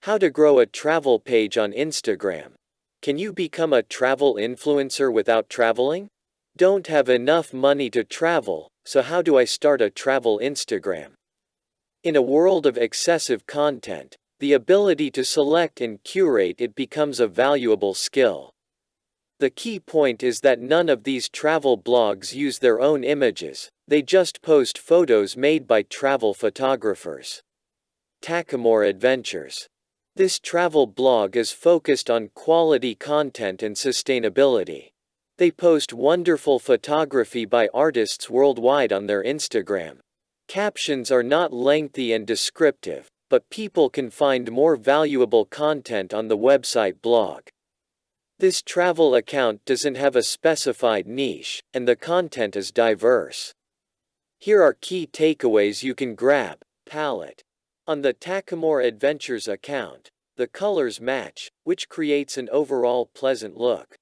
How to grow a travel page on Instagram. Can you become a travel influencer without traveling? Don't have enough money to travel, so how do I start a travel Instagram? In a world of excessive content, the ability to select and curate it becomes a valuable skill. The key point is that none of these travel blogs use their own images, they just post photos made by travel photographers. Takamore Adventures. This travel blog is focused on quality content and sustainability. They post wonderful photography by artists worldwide on their Instagram. Captions are not lengthy and descriptive, but people can find more valuable content on the website blog. This travel account doesn't have a specified niche, and the content is diverse. Here are key takeaways you can grab. Palette. On the Takamore Adventures account, the colors match, which creates an overall pleasant look.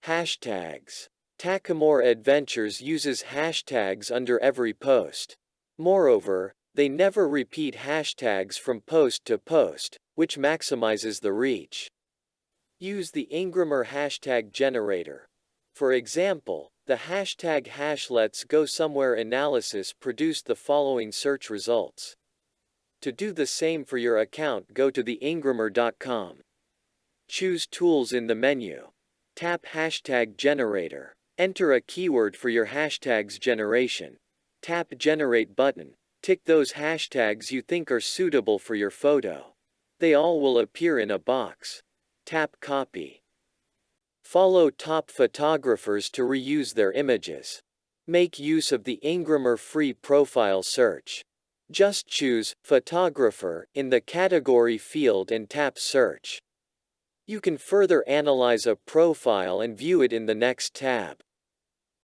Hashtags. Takamore Adventures uses hashtags under every post. Moreover, they never repeat hashtags from post to post, which maximizes the reach. Use the Ingrammer hashtag generator. For example, the hashtag #Let'sGoSomewhere analysis produced the following search results. To do the same for your account, go to theingrammer.com. Choose Tools in the menu. Tap Hashtag Generator. Enter a keyword for your hashtag's generation. Tap Generate button. Tick those hashtags you think are suitable for your photo. They all will appear in a box. Tap Copy. Follow top photographers to reuse their images. Make use of the Ingrammer free profile search. Just choose Photographer in the category field and tap Search. You can further analyze a profile and view it in the next tab.